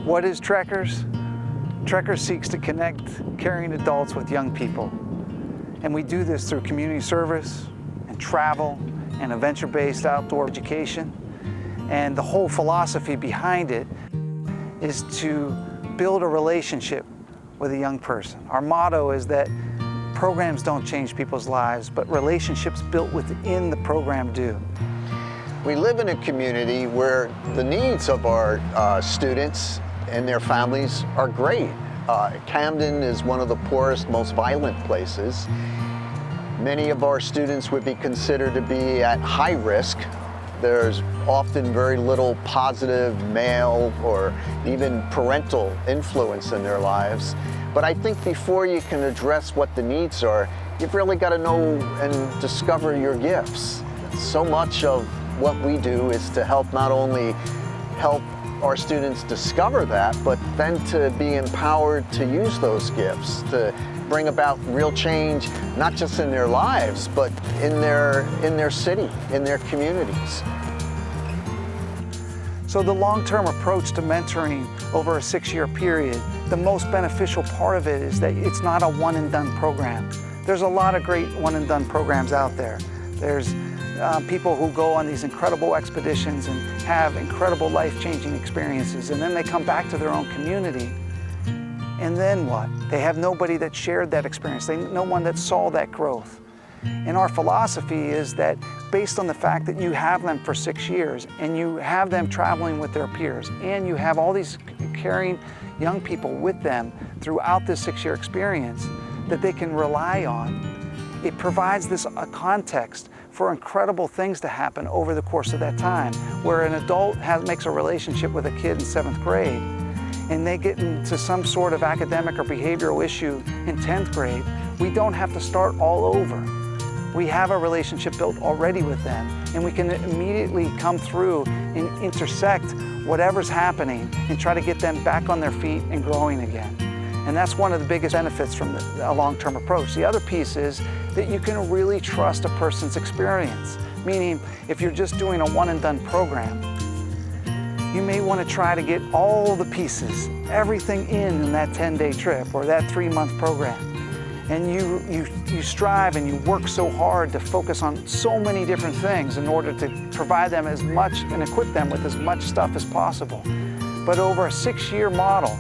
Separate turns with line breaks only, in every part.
What is Trekkers? Trekkers seeks to connect caring adults with young people. And we do this through community service and travel and adventure-based outdoor education. And the whole philosophy behind it is to build a relationship with a young person. Our motto is that programs don't change people's lives, but relationships built within the program do.
We live in a community where the needs of our students and their families are great. Camden is one of the poorest, most violent places. Many of our students would be considered to be at high risk. There's often very little positive male or even parental influence in their lives. But I think before you can address what the needs are, you've really got to know and discover your gifts. So much of what we do is to help not only help our students discover that, but then to be empowered to use those gifts to bring about real change, not just in their lives, but in their city, in their communities.
So the long-term approach to mentoring over a 6-year period, the most beneficial part of it is that it's not a one-and-done program. There's a lot of great one-and-done programs out there. There's people who go on these incredible expeditions and have incredible life-changing experiences, and then they come back to their own community, and then what? They have nobody that shared that experience, no one that saw that growth. And our philosophy is that based on the fact that you have them for 6 years, and you have them traveling with their peers, and you have all these caring young people with them throughout this 6-year experience that they can rely on, it provides this a context for incredible things to happen over the course of that time, where an adult makes a relationship with a kid in 7th grade, and they get into some sort of academic or behavioral issue in 10th grade, we don't have to start all over. We have a relationship built already with them, and we can immediately come through and intersect whatever's happening and try to get them back on their feet and growing again. And that's one of the biggest benefits from a long-term approach. The other piece is that you can really trust a person's experience. Meaning, if you're just doing a one-and-done program, you may want to try to get all the pieces, everything in that 10-day trip or that 3-month program. And you strive and you work so hard to focus on so many different things in order to provide them as much and equip them with as much stuff as possible. But over a 6-year model,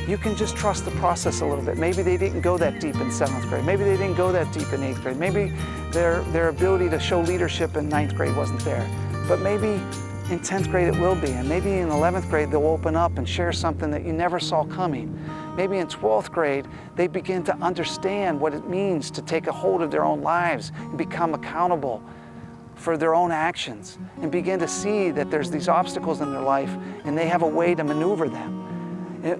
you can just trust the process a little bit. Maybe they didn't go that deep in 7th grade. Maybe they didn't go that deep in 8th grade. Maybe their ability to show leadership in 9th grade wasn't there. But maybe in 10th grade it will be. And maybe in 11th grade they'll open up and share something that you never saw coming. Maybe in 12th grade they begin to understand what it means to take a hold of their own lives and become accountable for their own actions and begin to see that there's these obstacles in their life and they have a way to maneuver them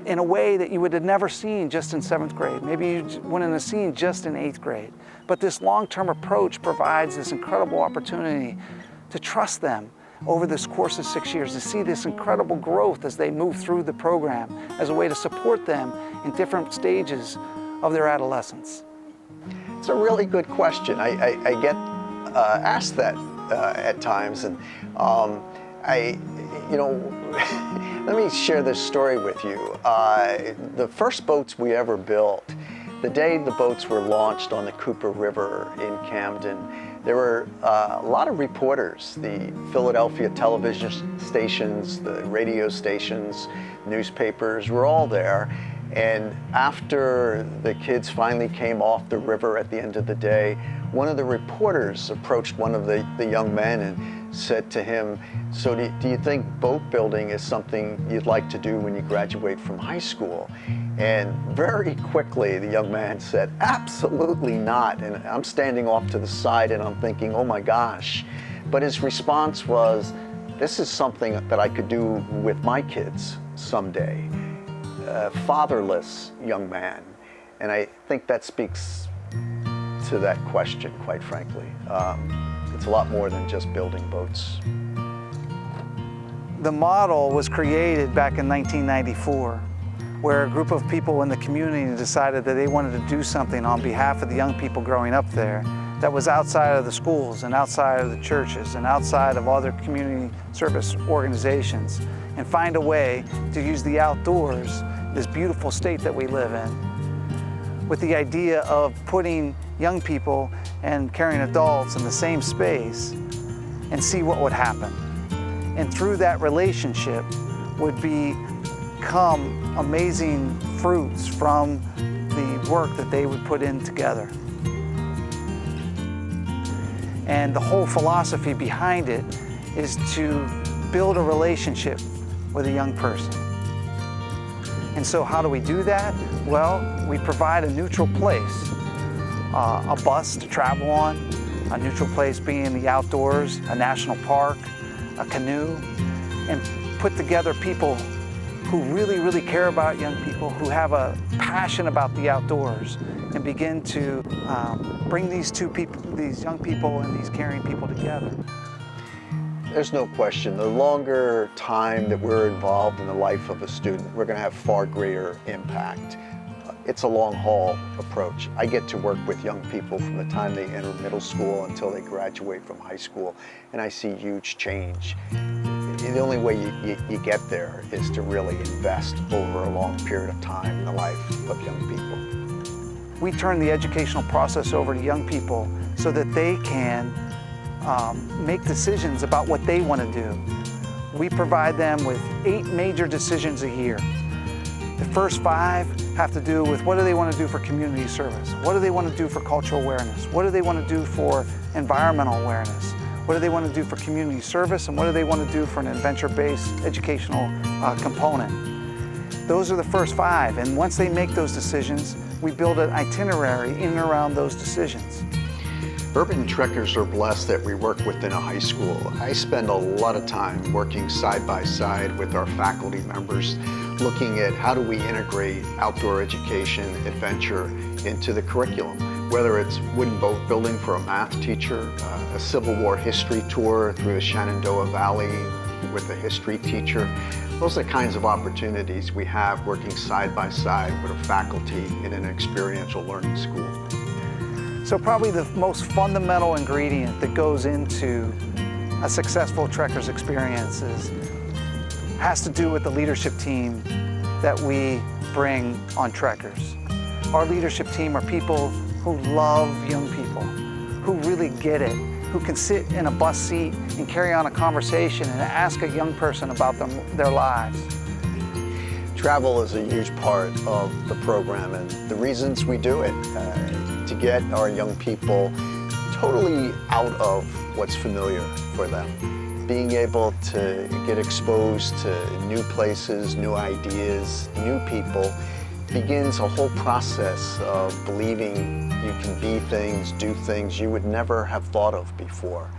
in a way that you would have never seen just in 7th grade. Maybe you wouldn't have seen just in 8th grade. But this long-term approach provides this incredible opportunity to trust them over this course of 6 years, to see this incredible growth as they move through the program as a way to support them in different stages of their adolescence.
It's a really good question. I get asked that at times, and let me share this story with you. The first boats we ever built, the day the boats were launched on the Cooper River in Camden, there were a lot of reporters, the Philadelphia television stations, the radio stations, newspapers were all there. And after the kids finally came off the river at the end of the day, one of the reporters approached one of the young men and said to him, "So do you think boat building is something you'd like to do when you graduate from high school?" And very quickly the young man said, "Absolutely not." And I'm standing off to the side and I'm thinking, oh my gosh. But his response was, "This is something that I could do with my kids someday." A fatherless young man. And I think that speaks to that question, quite frankly. It's a lot more than just building boats.
The model was created back in 1994, where a group of people in the community decided that they wanted to do something on behalf of the young people growing up there that was outside of the schools and outside of the churches and outside of other community service organizations. and find a way to use the outdoors, this beautiful state that we live in, with the idea of putting young people and caring adults in the same space and see what would happen. And through that relationship would become amazing fruits from the work that they would put in together. And the whole philosophy behind it is to build a relationship with a young person. And so how do we do that? Well, we provide a neutral place, a bus to travel on, a neutral place being the outdoors, a national park, a canoe, and put together people who really, really care about young people, who have a passion about the outdoors, and begin to bring these young people and these caring people together.
There's no question, the longer time that we're involved in the life of a student, we're going to have far greater impact. It's a long haul approach. I get to work with young people from the time they enter middle school until they graduate from high school, and I see huge change. The only way you get there is to really invest over a long period of time in the life of young people.
We turn the educational process over to young people so that they can make decisions about what they want to do. We provide them with 8 major decisions a year. The first 5 have to do with what do they want to do for community service? What do they want to do for cultural awareness? What do they want to do for environmental awareness? What do they want to do for community service? And what do they want to do for an adventure-based educational component? Those are the first 5. And once they make those decisions, we build an itinerary in and around those decisions.
UrbanTrekkers are blessed that we work within a high school. I spend a lot of time working side by side with our faculty members, looking at how do we integrate outdoor education, adventure into the curriculum. Whether it's wooden boat building for a math teacher, a Civil War history tour through the Shenandoah Valley with a history teacher. Those are the kinds of opportunities we have working side by side with a faculty in an experiential learning school.
So probably the most fundamental ingredient that goes into a successful Trekkers experience has to do with the leadership team that we bring on Trekkers. Our leadership team are people who love young people, who really get it, who can sit in a bus seat and carry on a conversation and ask a young person about their lives.
Travel is a huge part of the program, and the reasons we do it, to get our young people totally out of what's familiar for them. Being able to get exposed to new places, new ideas, new people, begins a whole process of believing you can be things, do things you would never have thought of before.